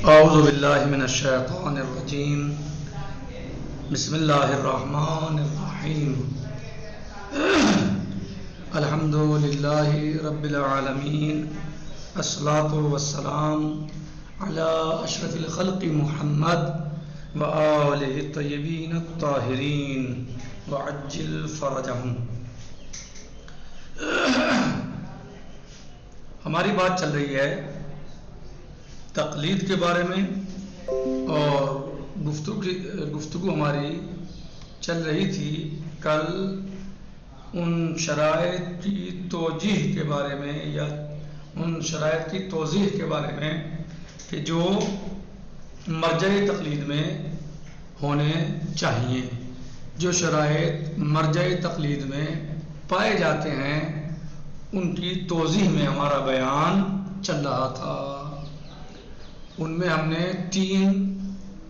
اعوذ باللہ من الشیطان الرجیم بسم اللہ الرحمن الرحیم الحمد للہ رب العالمین الصلاة والسلام علی اشرف الخلق محمد وآلہ الطیبین الطاہرین وعجل فرجہم۔ ہماری بات چل رہی ہے تقلید کے بارے میں، اور گفتگو ہماری چل رہی تھی کل ان شرائط کی توجیہ کے بارے میں، یا ان شرائط کی توضیح کے بارے میں کہ جو مرجع تقلید میں ہونے چاہیے، جو شرائط مرجع تقلید میں پائے جاتے ہیں ان کی توضیح میں ہمارا بیان چل رہا تھا۔ ان میں ہم نے 3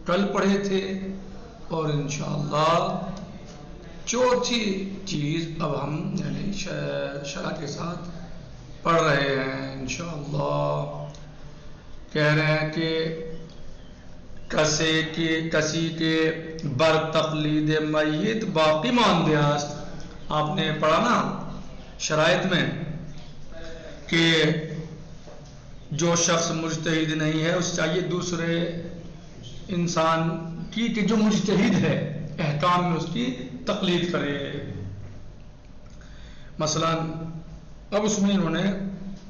کل پڑھے تھے، اور انشاءاللہ چوتھی چیز اب ہم یعنی شرح کے ساتھ پڑھ رہے ہیں انشاءاللہ۔ کہہ رہے ہیں کہ کسی کے بر تقلید میت باقی ماندے است۔ آپ نے پڑھا نا شرائط میں کہ جو شخص مجتہد نہیں ہے اس چاہیے دوسرے انسان کی کہ جو مجتہد ہے احکام میں اس کی تقلید کرے۔ مثلا اب اس میں انہوں نے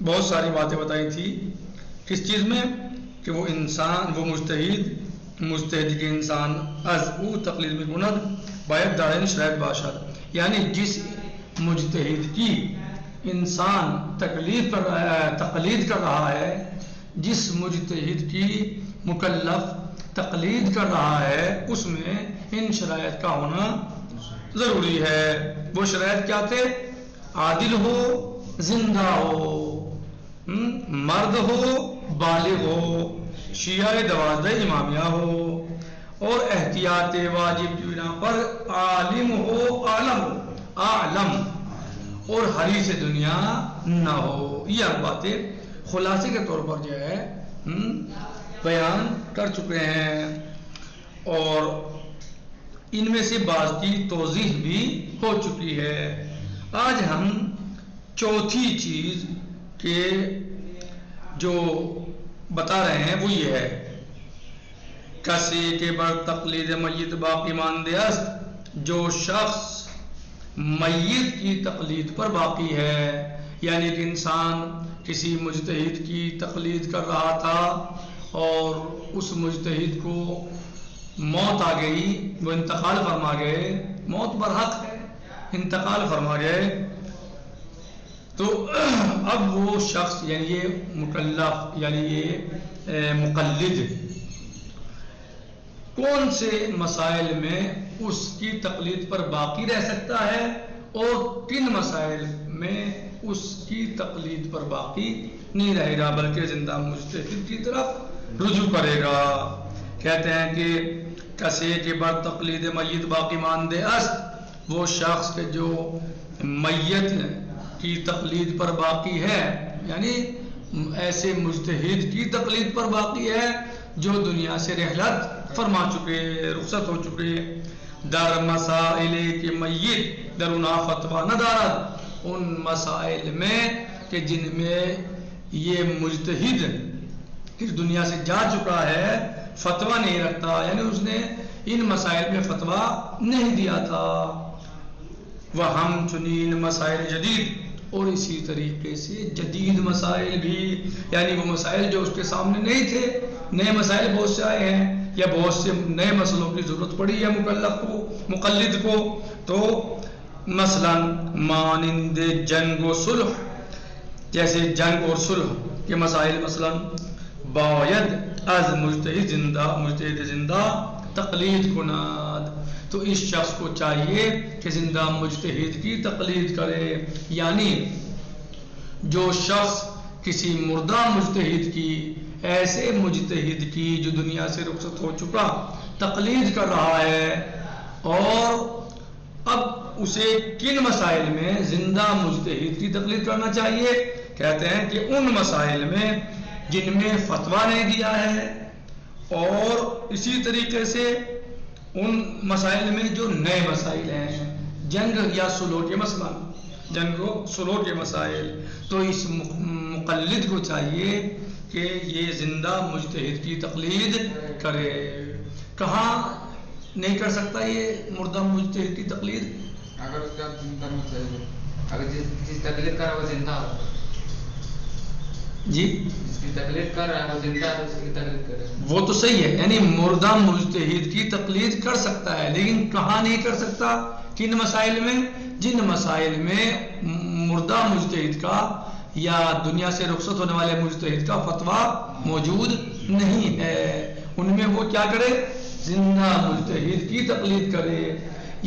بہت ساری باتیں بتائی تھی، کس چیز میں کہ وہ انسان، وہ مجتہد کے انسان از او تقلید میں گند باید دارین شرائط باشد، یعنی جس مجتہد کی انسان تقلید کر رہا ہے، جس مجتہد کی مکلف تقلید کر رہا ہے، اس میں ان شرائط کا ہونا ضروری ہے۔ وہ شرائط کیا تھے؟ عادل ہو، زندہ ہو، مرد ہو، بالغ ہو، شیعہ 12 امامیہ ہو، اور احتیاط واجب کی بنا پر عالم ہو، عالم اور حریص دنیا نہ ہو۔ یہ باتیں خلاصے کے طور پر جو ہے بیان کر چکے ہیں، اور ان میں سے بعض کی توضیح بھی ہو چکی ہے۔ آج ہم چوتھی چیز کے جو بتا رہے ہیں وہ یہ ہے، کسی کے بر تقلید میت باقی ماندے است، جو شخص میت کی تقلید پر باقی ہے، یعنی کہ انسان کسی مجتہد کی تقلید کر رہا تھا اور اس مجتہد کو موت آ گئی، وہ انتقال فرما گئے، موت برحق ہے، انتقال فرما گئے، تو اب وہ شخص یعنی یہ مکلف یعنی یہ مقلد کون سے مسائل میں اس کی تقلید پر باقی رہ سکتا ہے، اور کن مسائل میں اس کی تقلید پر باقی نہیں رہے گا بلکہ زندہ مجتہد کی طرف رجوع کرے گا۔ کہتے ہیں کہ کسی کے بر تقلید میت باقی ماندے است، وہ شخص کے جو میت کی تقلید پر باقی ہے، یعنی ایسے مجتہد کی تقلید پر باقی ہے جو دنیا سے رحلت فرما چکے، رخصت ہو چکے، در مسائل کے میت درنا فتویٰ نہ دارد، ان مسائل میں کہ جن میں یہ مجتہد اس دنیا سے جا چکا ہے فتویٰ نہیں رکھتا، یعنی اس نے ان مسائل میں فتویٰ نہیں دیا تھا۔ وہ ہم چنین مسائل جدید، اور اسی طریقے سے جدید مسائل بھی، یعنی وہ مسائل جو اس کے سامنے نہیں تھے، نئے مسائل بہت سے آئے ہیں، یا بہت سے نئے مسئلوں کی ضرورت پڑی ہے مکلف کو، مقلد کو، تو مثلا مانند جنگ و صلح، جیسے جنگ اور صلح کے مسائل، مثلا باید از مجتہد زندہ تقلید کناد، تو اس شخص کو چاہیے کہ زندہ مجتہد کی تقلید کرے، یعنی جو شخص کسی مردہ مجتہد کی، ایسے مجتہد کی جو دنیا سے رخصت ہو چکا تقلید کر رہا ہے، اور اب اسے کن مسائل میں زندہ مجتہد کی تقلید کرنا چاہیے؟ کہتے ہیں کہ ان مسائل میں جن میں فتویٰ نہیں دیا ہے، اور اسی طریقے سے ان مسائل میں جو نئے مسائل ہیں، جنگ یا سلو کے مثلا جنگ و سلو کے مسائل، تو اس مقلد کو چاہیے کہ یہ زندہ مجتہد کی تقلید کرے۔ کہاں نہیں کر سکتا یہ مردہ مجتہد کی تقلید؟ اگر اس کا اگر جس تقلید کر رہا ہے وہ زندہ ہو، جی جس کی تقلید کر رہا ہے وہ زندہ ہے، اس کی تقلید کرے وہ تو صحیح ہے، یعنی مردہ مجتہد کی تقلید کر سکتا ہے، لیکن کہاں نہیں کر سکتا؟ کن مسائل میں؟ جن مسائل میں مردہ مجتہد کا یا دنیا سے رخصت ہونے والے مجتہد کا فتویٰ موجود نہیں ہے، ان میں وہ کیا کرے؟ زندہ مجتہد کی تقلید کرے۔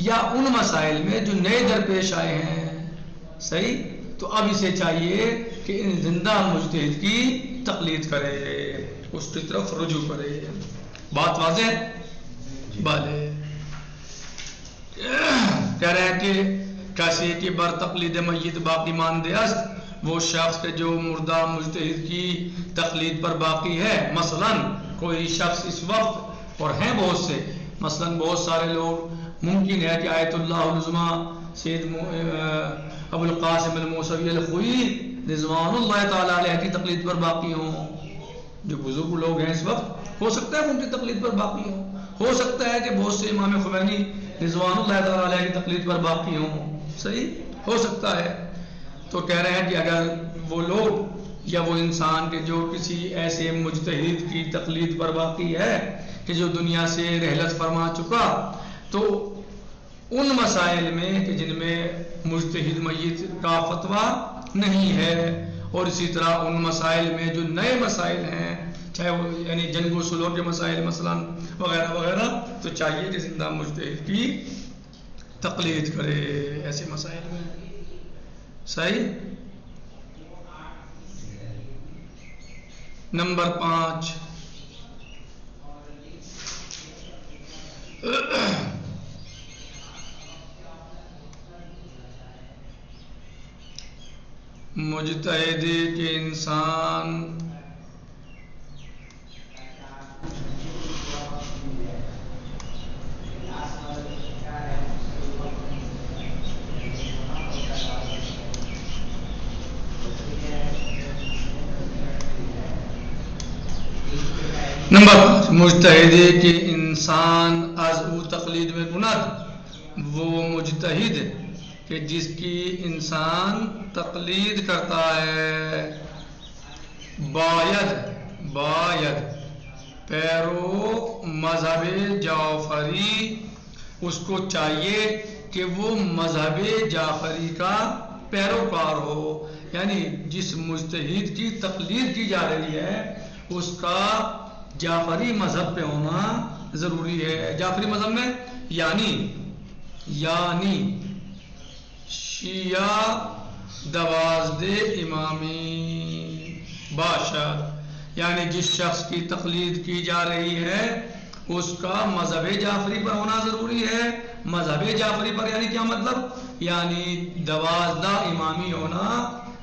یا ان مسائل میں جو نئے درپیش آئے ہیں، صحیح، تو اب اسے چاہیے کہ ان زندہ مجتہد کی تقلید کرے، اس کی طرف رجوع کرے۔ بات واضح ہے؟ بالے کہہ رہے ہیں کہ کیسے کہ بر تقلید میت باقی ماندے است، وہ شخص کے جو مردہ مجتہد کی تقلید پر باقی ہے، مثلا کوئی شخص اس وقت، اور ہیں بہت سے، مثلا بہت سارے لوگ، ممکن ہے کہ آیت اللہ العظمیٰ سید ابو القاسم الموسوی الخوئی رضوان اللہ تعالیٰ علیہ کی تقلید پر باقی ہوں، جو بزرگ لوگ ہیں اس وقت، ہو سکتا ہے ان کی تقلید پر باقی ہوں، ہو سکتا ہے کہ بہت سے امام خمینی رضوان اللہ تعالیٰ علیہ کی تقلید پر باقی ہوں، صحیح ہو سکتا ہے۔ تو کہہ رہے ہیں کہ اگر وہ لوگ یا وہ انسان کے جو کسی ایسے مجتہد کی تقلید پر باقی ہے کہ جو دنیا سے رحلت فرما چکا، تو ان مسائل میں کہ جن میں مجتہد میت کا فتویٰ نہیں ہے، اور اسی طرح ان مسائل میں جو نئے مسائل ہیں، چاہے وہ یعنی جنگ و سلو کے مسائل مثلا وغیرہ وغیرہ، تو چاہیے کہ زندہ مجتہد کی تقلید کرے ایسے مسائل میں، صحیح۔ نمبر 5، مجتہد کے انسان نمبر 5، مجتہد کے انسان از او تقلید میں کند، وہ مجتہد کہ جس کی انسان تقلید کرتا ہے، باید پیرو مذہب جعفری، اس کو چاہیے کہ وہ مذہب جعفری کا پیروکار ہو، یعنی جس مجتہد کی تقلید کی جا رہی ہے اس کا جعفری مذہب پہ ہونا ضروری ہے۔ جعفری مذہب میں یعنی شیعہ 12 امامی باشد، یعنی جس شخص کی تقلید کی جا رہی ہے اس کا مذہب جعفری پر ہونا ضروری ہے۔ مذہب جعفری پر یعنی کیا مطلب؟ یعنی 12 امامی ہونا،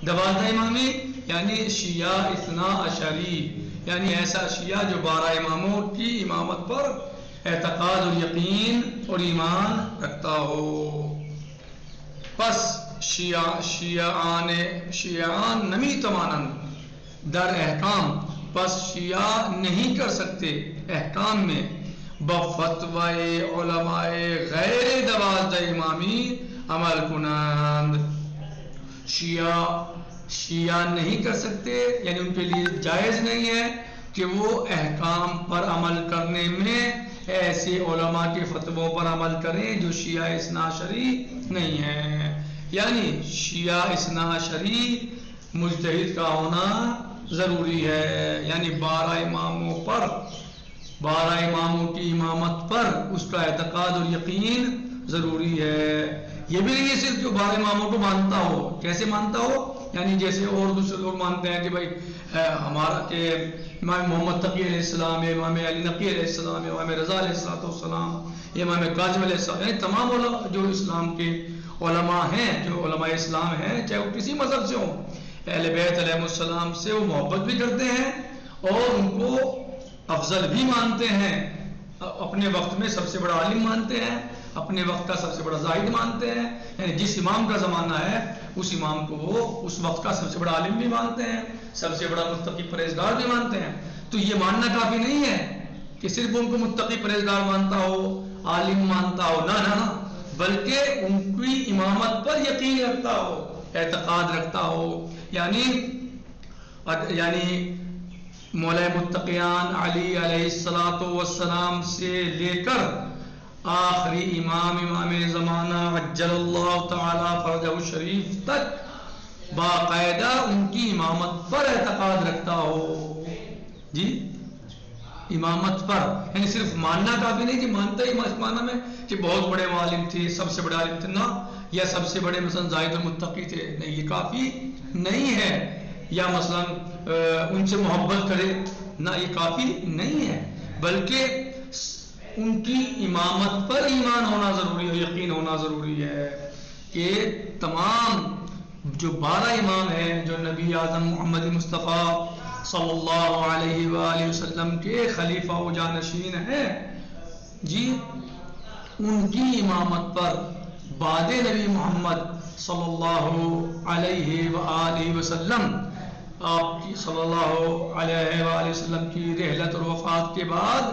12 امامی یعنی شیعہ 12، یعنی ایسا شیعہ جو 12 اماموں کی امامت پر اعتقاد اور یقین اور ایمان رکھتا ہو۔ پس شیعان نمی توانند در احکام، پس شیعہ نہیں کر سکتے احکام میں بفتوی علماء غیر 12 امامی عمل کنند، شیعہ نہیں کر سکتے، یعنی ان کے لیے جائز نہیں ہے کہ وہ احکام پر عمل کرنے میں ایسے علماء کے فتووں پر عمل کریں جو شیعہ 12 نہیں ہیں، یعنی شیعہ 12 مجتہد کا ہونا ضروری ہے، یعنی 12 اماموں کی امامت پر اس کا اعتقاد اور یقین ضروری ہے۔ یہ بھی نہیں ہے صرف جو 12 اماموں کو مانتا ہو، کیسے مانتا ہو؟ یعنی جیسے اور دوسرے لوگ مانتے ہیں کہ بھائی ہمارا کہ امام محمد تقی علیہ السلام، امام علی نقی علیہ السلام، امام رضا علیہ السلام، امام کاظم علیہ السلام، یعنی تمام علماء جو اسلام کے علماء ہیں، جو علماء اسلام ہیں، چاہے وہ کسی مذہب سے ہوں، اہل بیت علیہ السلام سے وہ محبت بھی کرتے ہیں اور ان کو افضل بھی مانتے ہیں، اپنے وقت میں سب سے بڑا عالم مانتے ہیں، اپنے وقت کا سب سے بڑا زاہد مانتے ہیں، یعنی جس امام کا زمانہ ہے اس امام کو وہ اس وقت کا سب سے بڑا عالم بھی مانتے ہیں، سب سے بڑا متقی پرہیزگار بھی مانتے ہیں۔ تو یہ ماننا کافی نہیں ہے کہ صرف ان کو متقی پرہیزگار مانتا ہو، عالم مانتا ہو، نہ، بلکہ ان کی امامت پر یقین رکھتا ہو، اعتقاد رکھتا ہو، یعنی مولا متقیان علی علیہ السلام سے لے کر آخری امام زمانہ عجل اللہ تعالی فرجہ الشریف تک باقاعدہ ان کی امامت پر اعتقاد رکھتا ہو۔ جی، امامت پر، یعنی صرف ماننا کافی نہیں کہ مانتا ہی معنی میں کہ بہت بڑے عالم تھے، سب سے بڑے عالم تھے، نہ، یا سب سے بڑے مثلا زاہد المتقی تھے، نہیں، یہ کافی نہیں ہے، یا مثلا ان سے محبت کرے، نہ، یہ کافی نہیں ہے، بلکہ ان کی امامت پر ایمان ہونا ضروری ہے، یقین ہونا ضروری ہے کہ تمام جو 12 امام ہیں جو نبی اعظم محمد مصطفیٰ صلی اللہ علیہ وآلہ وسلم کے خلیفہ و جانشین ہیں، جی، ان کی امامت پر بعد نبی محمد صلی اللہ علیہ وآلہ وسلم، آپ کی صلی اللہ علیہ وآلہ وسلم کی رحلت اور وفات کے بعد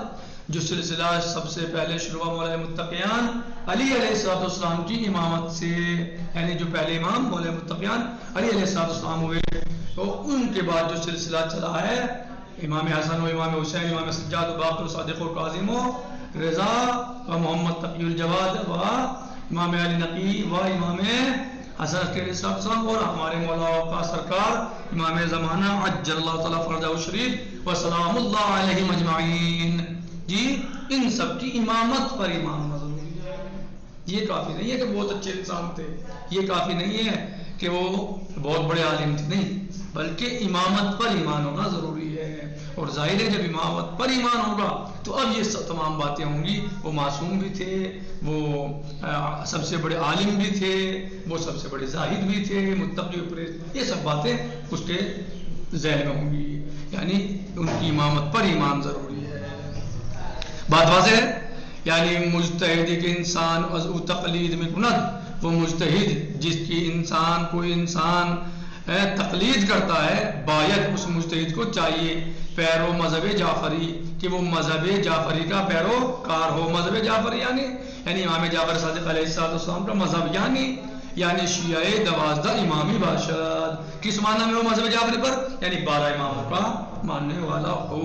جو سلسلہ سب سے پہلے شروع مولا متقیان علی علیہ السلام کی امامت سے، یعنی جو پہلے امام مولا متقیان علی علیہ السلام ہوئے، تو ان کے بعد جو سلسلہ چلا ہے امام حسن و امام حسین، امام سجاد و باقر و صادق و کاظم و رضا و محمد تقی الجواد و امام علی نقی و امام حسن علیہ السلام، اور ہمارے مولا کا سرکار امام زمانہ عجل اللہ تعالیٰ فرجہ الشریف و سلام اللہ علیہ مجمعین، جی، ان سب کی امامت پر ایمان ہونا ضروری ہے۔ یہ کافی نہیں ہے کہ بہت اچھے انسان تھے، یہ کافی نہیں ہے کہ وہ بہت بڑے عالم تھے، نہیں، بلکہ امامت پر ایمان ہونا ضروری ہے، اور ظاہر ہے جب امامت پر ایمان ہوگا تو اب یہ سب تمام باتیں ہوں گی، وہ معصوم بھی تھے، وہ سب سے بڑے عالم بھی تھے، وہ سب سے بڑے زاہد بھی تھے، متقی پرہیز، یہ سب باتیں اس کے ذہن میں ہوں گی، یعنی ان کی امامت پر ایمان ضروری ہے۔ بات واضح ہے؟ یعنی مجتہد کے انسان از او تقلید میں کند، وہ مجتہد جس کی کوئی انسان تقلید کرتا ہے، باید اس مجتہد کو چاہیے پیرو مذہب جعفری کہ وہ مذہب جعفری کا پیروکار ہو۔ مذہب جعفری یعنی امام جعفر صادق علیہ السلام کا مذہب، یعنی شیعہ 12 امامی باشد، کس معنی میں وہ مذہب جعفری پر، یعنی 12 اماموں کا ماننے والا ہو۔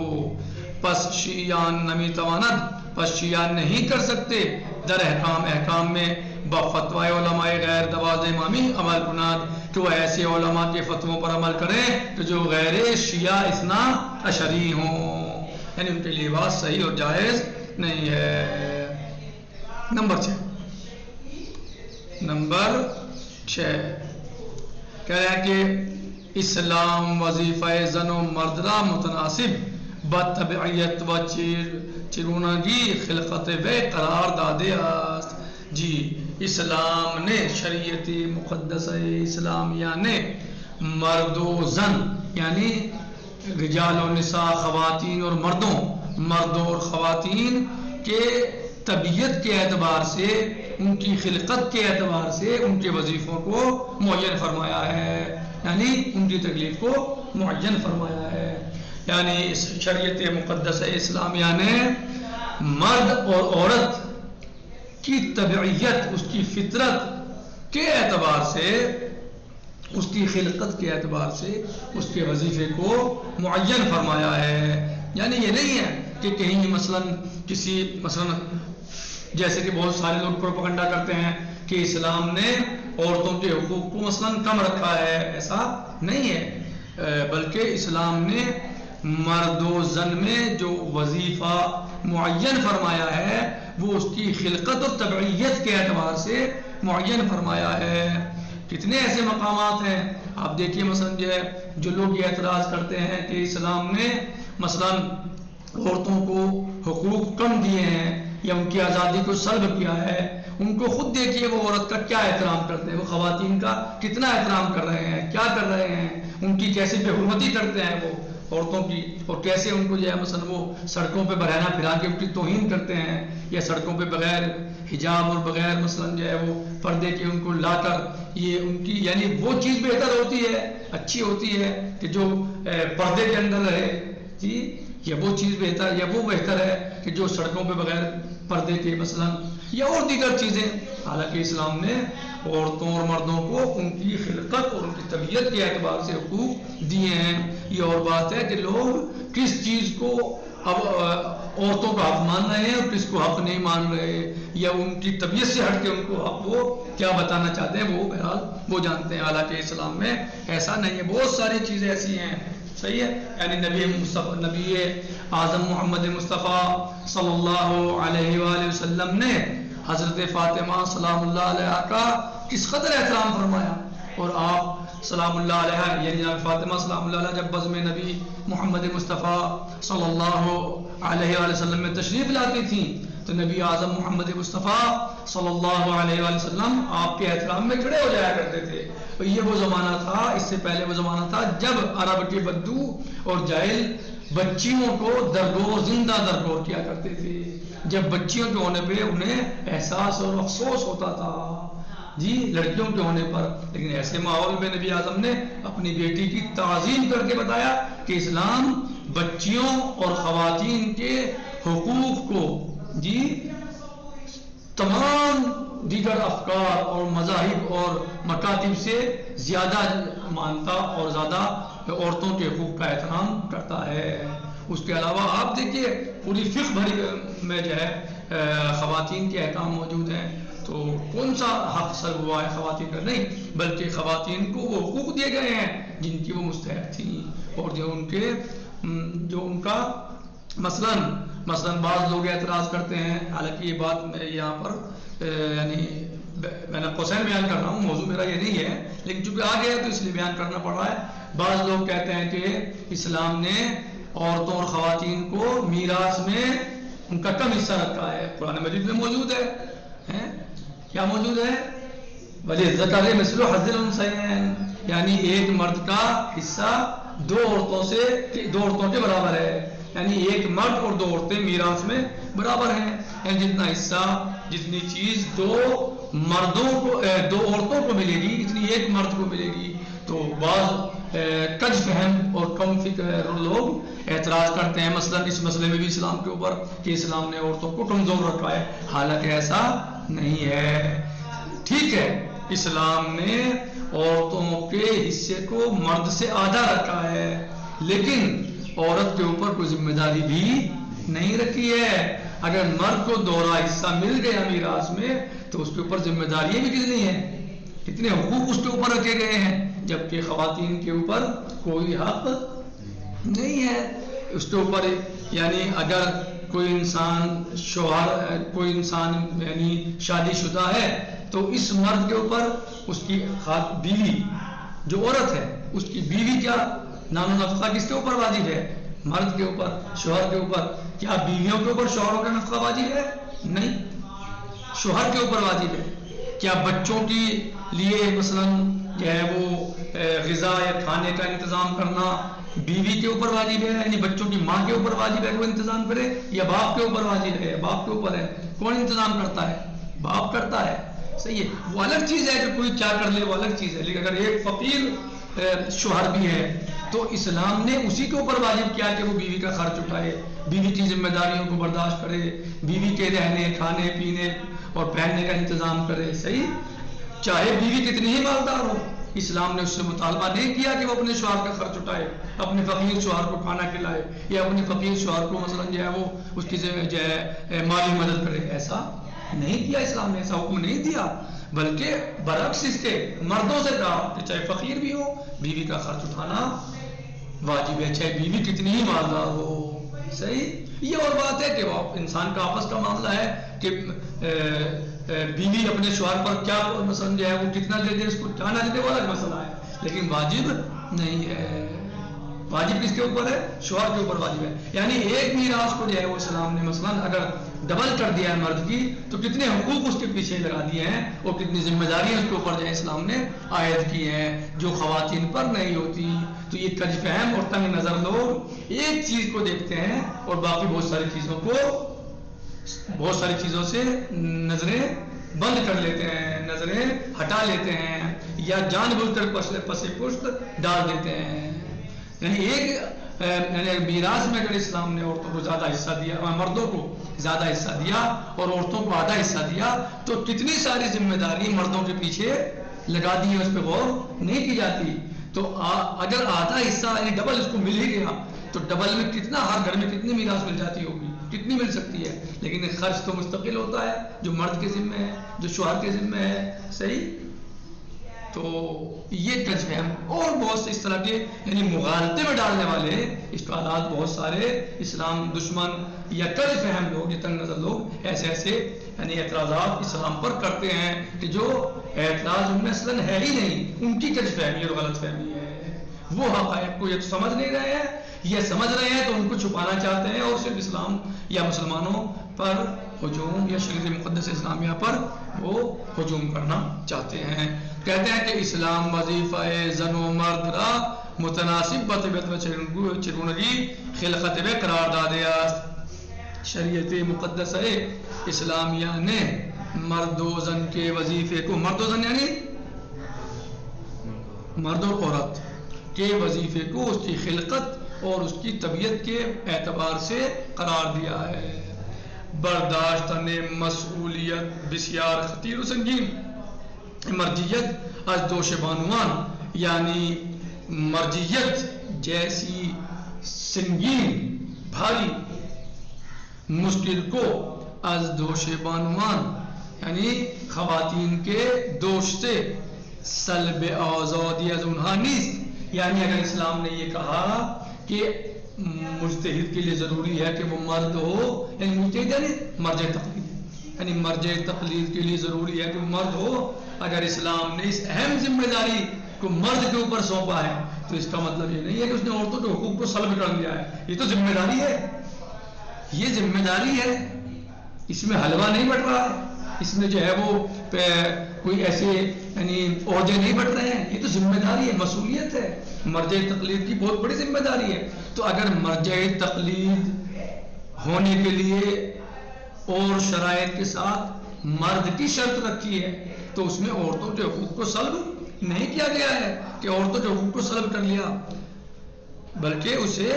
پس شیعان نمی تواند، پس شیعان نہیں کر سکتے در احکام میں بفتوائے علماء غیر 12 امامی عمل کناد، کہ وہ ایسے علماء کے فتووں پر عمل کریں کہ جو غیر شیعہ اثنا عشری ہوں، یعنی ان کے لیے بات صحیح اور جائز نہیں ہے۔ نمبر 6 کہہ رہے ہیں کہ اسلام وظیفہ زن و مرد را متناسب بطبعیت و چگونگی خلقت وے قرار دادے است۔ جی، اسلام نے، شریعت مقدسہ اسلامیہ نے مرد و زن، یعنی رجال و نساء، خواتین اور مردوں اور خواتین کے طبیعت کے اعتبار سے، ان کی خلقت کے اعتبار سے ان کے وظیفوں کو معین فرمایا ہے، یعنی ان کی تکلیف کو معین فرمایا ہے۔ یعنی شریعت مقدسہ اسلامیہ نے مرد اور عورت کی طبعیت، اس کی فطرت کے اعتبار سے، اس کی خلقت کے اعتبار سے اس کے وظیفے کو معین فرمایا ہے۔ یعنی یہ نہیں ہے کہ کہیں مثلا جیسے کہ بہت سارے لوگ پروپیگنڈا کرتے ہیں کہ اسلام نے عورتوں کے حقوق کو مثلا کم رکھا ہے، ایسا نہیں ہے، بلکہ اسلام نے مرد و زن میں جو وظیفہ معین فرمایا ہے وہ اس کی خلقت اور طبعیت کے اعتبار سے معین فرمایا ہے۔ کتنے ایسے مقامات ہیں آپ دیکھیے، مثلا جو لوگ یہ اعتراض کرتے ہیں کہ اسلام نے مثلا عورتوں کو حقوق کم دیے ہیں یا ان کی آزادی کو سلب کیا ہے، ان کو خود دیکھیے وہ عورت کا کیا احترام کرتے ہیں، وہ خواتین کا کتنا احترام کر رہے ہیں، کیا کر رہے ہیں، ان کی کیسی بے حرمتی کرتے ہیں وہ، عورتوں کی، اور کیسے ان کو جو ہے مثلا وہ سڑکوں پہ بہانا پھرا کے ان کی توہین کرتے ہیں، یا سڑکوں پہ بغیر حجاب اور بغیر مثلا جو ہے وہ پردے کے ان کو لا کر یہ ان کی یعنی وہ چیز بہتر ہوتی ہے، اچھی ہوتی ہے کہ جو پردے کے اندر رہے جی، یا وہ چیز بہتر یا وہ بہتر ہے کہ جو سڑکوں پہ بغیر پردے کے مثلا یا اور دیگر چیزیں. حالانکہ اسلام نے عورتوں اور مردوں کو ان کی خلقت اور ان کی طبیعت کے اعتبار سے حقوق دیے ہیں. یہ اور بات ہے کہ لوگ کس چیز کو اب عورتوں کا حق مان رہے ہیں اور کس کو حق نہیں مان رہے، یا ان کی طبیعت سے ہٹ کے ان کو حق وہ کیا بتانا چاہتے ہیں وہ بہرحال وہ جانتے ہیں. حالانکہ اسلام میں ایسا نہیں ہے، بہت ساری چیزیں ایسی ہیں. صحیح ہے، یعنی نبی اعظم محمد مصطفیٰ صلی اللہ علیہ وآلہ وسلم نے حضرت فاطمہ سلام اللہ علیہ کا کس قدر احترام فرمایا. اور آپ سلام اللہ علیہ یعنی فاطمہ سلام اللہ علیہ جب بزم نبی محمد مصطفیٰ صلی اللہ علیہ وآلہ وسلم میں تشریف لاتی تھیں تو نبی اعظم محمد مصطفیٰ صلی اللہ علیہ وآلہ وسلم آپ کے احترام میں کھڑے ہو جایا کرتے تھے. یہ وہ زمانہ تھا، اس سے پہلے وہ زمانہ تھا جب عرب کے بدو اور جاہل بچیوں کو درگور زندہ درگور کیا کرتے تھے، جب بچیوں کے ہونے پہ انہیں احساس اور افسوس ہوتا تھا جی لڑکیوں کے ہونے پر. لیکن ایسے ماحول میں نبی اعظم نے اپنی بیٹی کی تعظیم کر کے بتایا کہ اسلام بچیوں اور خواتین کے حقوق کو جی تمام دیگر افکار اور مذاہب اور مکاتب سے زیادہ مانتا اور زیادہ عورتوں کے حقوق کا احترام کرتا ہے. اس کے علاوہ آپ دیکھیے پوری فقہ بھری میں جو ہے خواتین کے احکام موجود ہیں. تو کون سا حق سلب ہوا ہے خواتین کا؟ نہیں، بلکہ خواتین کو وہ حقوق دیے گئے ہیں جن کی وہ مستحق تھیں، اور جو ان کا مثلا بعض لوگ اعتراض کرتے ہیں. حالانکہ یہ بات میں یہاں پر یعنی میں نے قوسین بیان کر رہا ہوں، موضوع میرا یہ نہیں ہے، لیکن چونکہ آ گیا تو اس لیے بیان کرنا پڑ رہا ہے. بعض لوگ کہتے ہیں کہ اسلام نے عورتوں اور خواتین کو میراث میں ان کا کم حصہ رکھا ہے. قرآن مجید میں موجود ہے، کیا موجود ہے؟ وَلِلذَّكَرِ مِثْلُ حَظِّ الْأُنثَيَيْنِ، یعنی ایک مرد کا حصہ دو عورتوں کے برابر ہے. یعنی ایک مرد اور دو عورتیں میراث میں برابر ہیں. یعنی جتنا حصہ جتنی چیز دو عورتوں کو ملے گی اتنی ایک مرد کو ملے گی. تو بعض کج فہم اور کم فکر لوگ اعتراض کرتے ہیں مثلا اس مسئلے میں بھی اسلام کے اوپر کہ اسلام نے عورتوں کو کمزور رکھا ہے. حالانکہ ایسا نہیں ہے. ٹھیک ہے، اسلام نے عورتوں کے حصے کو مرد سے آدھا رکھا ہے، لیکن عورت کے اوپر کوئی ذمہ داری بھی نہیں رکھی ہے. اگر مرد کو دوہرا حصہ مل گیا میراث میں تو اس کے اوپر ذمہ داریاں بھی کتنی ہیں، کتنے حقوق اس کے اوپر رکھے گئے ہیں، جبکہ خواتین کے اوپر کوئی حق نہیں ہے اس کے اوپر. یعنی اگر کوئی انسان یعنی شادی شدہ ہے تو اس مرد کے اوپر اس کی بیوی جو عورت ہے اس کی بیوی کیا نان و نفقہ کس کے اوپر واجب ہے؟ مرد کے اوپر، شوہر کے اوپر. کیا بیویوں کے اوپر شوہروں کا نفقہ واجب ہے؟ نہیں، شوہر کے اوپر واجب ہے. کیا بچوں کے لیے مثلا جو ہے وہ غذا یا کھانے کا انتظام کرنا بیوی کے اوپر واجب ہے؟ یعنی بچوں کی ماں کے اوپر واجب ہے کہ وہ انتظام کرے، یا باپ کے اوپر واجب ہے؟ باپ کے اوپر ہے. کون انتظام کرتا ہے؟ باپ کرتا ہے. صحیح ہے، وہ الگ چیز ہے کہ کوئی کیا کر لے، وہ الگ چیز ہے. لیکن اگر ایک فقیر شوہر بھی ہے تو اسلام نے اسی کے اوپر واجب کیا کہ وہ بیوی کا خرچ اٹھائے، بیوی کی ذمہ داریوں کو برداشت کرے، بیوی کے رہنے کھانے پینے اور پہننے کا انتظام کرے. صحیح، چاہے بیوی کتنی ہی مالدار ہو، اسلام نے اس سے مطالبہ نہیں کیا کہ وہ اپنے شوہر کا خرچ اٹھائے، اپنے فقیر شوہر کو کھانا کھلائے، یا اپنے فقیر شوہر کو مثلا جو ہے وہ اس کی جو ہے مالی مدد کرے. ایسا نہیں کیا اسلام نے، ایسا حکم نہیں دیا، بلکہ برعکس اس کے مردوں سے کہا کہ چاہے فقیر بھی ہو بیوی کا خرچ اٹھانا واجب ہے، چاہے بیوی کتنی ہی مالدار ہو. صحیح. یہ اور بات ہے کہ وہ انسان کا آپس کا معاملہ ہے کہ بیوی اپنے شوہر پر کیا مثلا جو ہے وہ کتنا دے دے، اس کو کیا نہ دے دے، وہ الگ مسئلہ ہے، لیکن واجب نہیں ہے. واجب کس کے اوپر ہے؟ شوہر کے اوپر واجب ہے. یعنی ایک میراث کو جو ہے وہ اسلام نے مثلاً اگر ڈبل کر دیا ہے مرد کی تو کتنے حقوق اس کے پیچھے لگا دیے ہیں اور کتنی ذمہ داریاں اس کے اوپر جو ہے اسلام نے عائد کی ہیں جو خواتین پر نہیں ہوتی. تو یہ کج فہم اور تنگ نظر لوگ ایک چیز کو دیکھتے ہیں اور باقی بہت ساری چیزوں سے نظریں بند کر لیتے ہیں، نظریں ہٹا لیتے ہیں یا جان بوجھ کر پس پشت ڈال دیتے ہیں. یعنی میراث میں اگر اسلام نے عورتوں کو زیادہ حصہ دیا، مردوں کو زیادہ حصہ دیا اور عورتوں کو آدھا حصہ دیا تو کتنی ساری ذمہ داری مردوں کے پیچھے لگا دی ہے، اس پہ غور نہیں کی جاتی. تو اگر آدھا حصہ یعنی ڈبل اس کو مل ہی گیا تو ڈبل میں کتنا، ہر گھر میں کتنی میراث مل جاتی ہوگی، کتنی مل سکتی ہے. لیکن خرچ تو مستقل ہوتا ہے جو مرد کے ذمہ ہے، جو شوہر کے ذمہ ہے. صحیح. تو یہ کج فہم اور بہت سے اس طرح کے یعنی مغالطے میں ڈالنے والے اشکالات بہت سارے اسلام دشمن یا کج فہم لوگ، یہ تنگ نظر لوگ ایسے یعنی اعتراضات اسلام پر کرتے ہیں کہ جو اعتراض ان میں اصلاً ہے ہی نہیں، ان کی کج فہمی اور غلط فہمی ہے. وہ حقائق کو یہ تو سمجھ نہیں رہے ہیں، یہ سمجھ رہے ہیں تو ان کو چھپانا چاہتے ہیں اور صرف اسلام یا مسلمانوں پر ہجوم یا شریعت مقدس اسلامیہ پر وہ ہجوم کرنا چاہتے ہیں. کہتے ہیں کہ اسلام وظیفہ زن و مرد را متناسب بطبیعت و چگونگی خلقت بے قرار داده است. شریعت مقدس اسلامیہ نے مرد و زن کے وظیفے کو، مرد و زن یعنی مرد اور عورت کے وظیفے کو اس کی خلقت اور اس کی طبیعت کے اعتبار سے قرار دیا ہے. برداشتن مسئولیت بسیار خطیر و سنگین، مرجیت از دوش بانوان یعنی مرجیت جیسی سنگین بھاری مشکل کو از دوش بانوان یعنی خواتین کے دوش سے سلب آزادی از انہا نیست. یعنی اگر اسلام نے یہ کہا کہ مجتہد کے لیے ضروری ہے کہ وہ مرد ہو، یعنی مجتہد یعنی مرجع تقلید، یعنی مرجع تقلید کے لیے ضروری ہے کہ وہ مرد ہو. اگر اسلام نے اس اہم ذمہ داری کو مرد کے اوپر سونپا ہے تو اس کا مطلب یہ نہیں ہے کہ اس نے عورتوں کے حقوق کو سلب کر دیا ہے. یہ تو ذمہ داری ہے، یہ ذمہ داری ہے، اس میں حلوہ نہیں بٹ رہا ہے، اس میں جو ہے وہ کوئی ایسے یعنی عہدے نہیں بٹ رہے ہیں. یہ تو ذمہ داری ہے، مسئولیت ہے. مرجع تقلید کی بہت بڑی ذمہ داری ہے. تو اگر مرجع تقلید ہونے کے لیے اور شرائط کے ساتھ مرد کی شرط رکھی ہے تو اس میں عورتوں کے حقوق کو سلب نہیں کیا گیا ہے کہ عورتوں کے حقوق کو سلب کر لیا، بلکہ اسے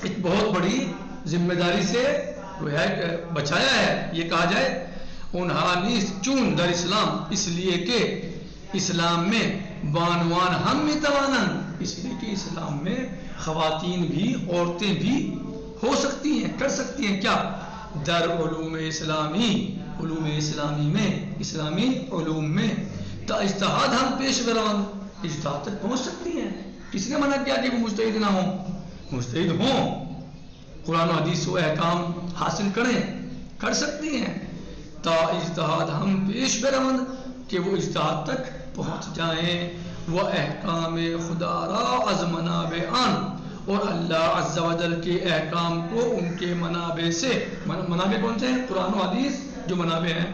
ایک بہت بڑی ذمہ داری سے بچایا ہے. یہ کہا جائے انہا نیست چون در اسلام، اس لیے کہ اسلام میں بانوان ہم میں توانن، اس لیے کہ اسلام میں خواتین بھی عورتیں بھی ہو سکتی ہیں، کر سکتی ہیں. کیا؟ در علوم اسلامی، علوم اسلامی میں، اسلامی علوم میں تا اجتہاد ہم پیش بروان، اجتہاد تک پہنچ سکتی ہیں. کس نے منع کیا کہ وہ مجتہد نہ ہوں؟ مجتہد ہوں، قرآن و حدیث و احکام حاصل کریں، کر سکتی ہیں. تا اجتہاد ہم پیش بروان کہ وہ اجتہاد تک پہنچ جائیں. وہ احکام خدا را از منابع آن، اور اللہ عز و جل کے احکام کو ان کے منابع سے، منابع کون سے ہیں؟ قرآن و حدیث جو منابع ہیں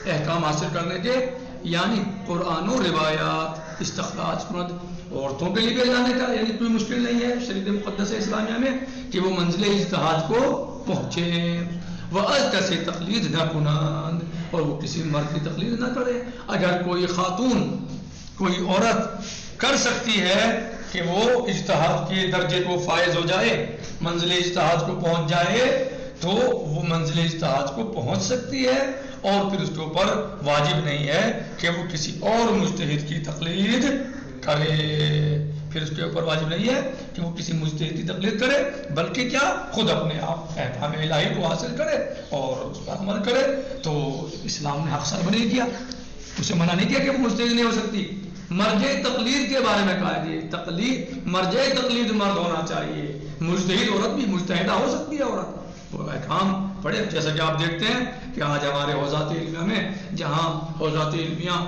احکام حاصل کرنے کے، یعنی قرآن و روایات استخراج کنند. عورتوں کے لیے بھی جانے کا یعنی کوئی مشکل نہیں ہے شریعت مقدس اسلامیہ میں کہ وہ منزل اجتہاد کو پہنچے. وہ از کسی تقلید نہ کنند، اور وہ کسی مرد کی تقلید نہ کرے. اگر کوئی خاتون، کوئی عورت کر سکتی ہے کہ وہ اجتہاد کے درجے کو فائز ہو جائے، منزل اجتہاد کو پہنچ جائے، تو وہ منزل اجتہاد کو پہنچ سکتی ہے اور پھر اس کے اوپر واجب نہیں ہے کہ وہ کسی اور مجتہد کی تقلید کرے. پھر اس کے اوپر واجب نہیں ہے کہ وہ کسی مجتہد کی تقلید کرے، بلکہ کیا خود اپنے آپ احکام الہی کو حاصل کرے اور اس پر عمل کرے. تو اسلام نے حق سلب نہیں کیا، اسے منع نہیں کیا کہ وہ مجتہد نہیں ہو سکتی. مرجع تقلید کے بارے میں کہا ہے تقلید، مرجع تقلید مرد ہونا چاہیے. مجتہد عورت بھی مجتہدہ ہو سکتی ہے عورت، وہ احکام پڑھے. جیسا کہ آپ دیکھتے ہیں کہ آج ہمارے حوزات علمیہ میں جہاں حوزات علمیہ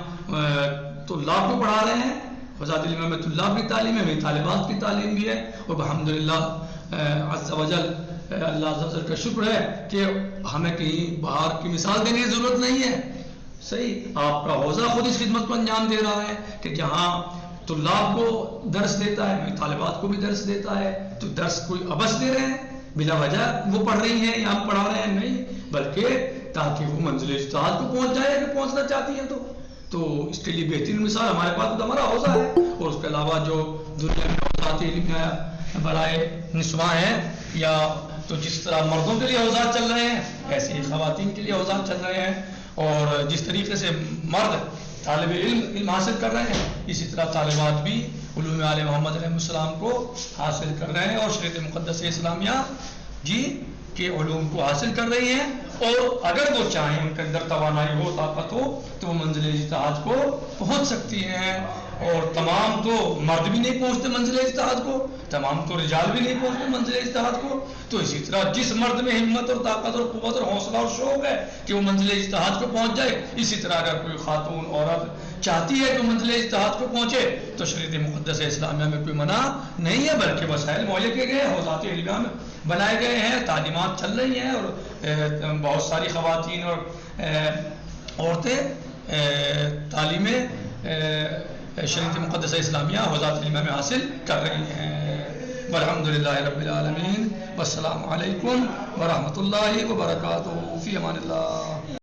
تو لاکھوں پڑھا رہے ہیں حوزات علمیہ میں طلاب کی تعلیم ہے، میں طالبات کی تعلیم بھی ہے، اور الحمدللہ عز و جل اللہ عز و جل کا شکر ہے کہ ہمیں کہیں باہر کی مثال دینے کی ضرورت نہیں ہے. صحیح، آپ کا حوزہ خود اس خدمت کو انجام دے رہا ہے کہ جہاں طلاب کو درس دیتا ہے، میں طالبات کو بھی درس دیتا ہے. تو درس کوئی ابس دے رہے ہیں بلا وجہ وہ پڑھ رہی ہیں یا ہم پڑھا رہے ہیں؟ نہیں، بلکہ تاکہ وہ منزل اجتہاد کو پہنچ جائے اگر پہنچنا چاہتی ہیں تو اس کے لیے بہترین مثال ہمارے پاس تو ہمارا حوزہ ہے. اور اس کے علاوہ جو دنیا میں حوزات علمیہ برائے نسواں ہیں، یا تو جس طرح مردوں کے لیے حوزات چل رہے ہیں ایسے ہی خواتین کے لیے حوزات چل رہے ہیں. اور جس طریقے سے مرد طالب علم حاصل کر رہے ہیں، اسی طرح طالبات بھی علوم آل محمد علیہ السلام کو حاصل کر رہے ہیں اور شریعت مقدس اسلامیہ کے علوم کو حاصل کر رہی ہیں. اور اگر وہ چاہیں، ان کے اندر توانائی ہو، طاقت ہو، تو وہ منزل اجتہاد کو پہنچ سکتی ہیں. اور تمام تو مرد بھی نہیں پہنچتے منزل اجتہاد کو، تمام تو رجال بھی نہیں پہنچتے منزل اجتہاد کو. تو اسی طرح جس مرد میں ہمت اور طاقت اور قوت اور حوصلہ اور شوق ہے کہ وہ منزل اجتہاد کو پہنچ جائے، اسی طرح اگر کوئی خاتون عورت چاہتی ہے کہ منزل اجتہاد کو پہنچے تو شریعت مقدس اسلامیہ میں کوئی منع نہیں ہے، بلکہ وسائل مہیا کیے گئے ہیں، حوزات علمیہ میں بنائے گئے ہیں، تعلیمات چل رہی ہیں، اور بہت ساری خواتین اور عورتیں تعلیم شریعت مقدس اسلامیہ حوزات علمیہ میں حاصل کر رہی ہیں. والحمدللہ رب العالمین، والسلام علیکم ورحمۃ اللہ وبرکاتہ. فی امان اللہ.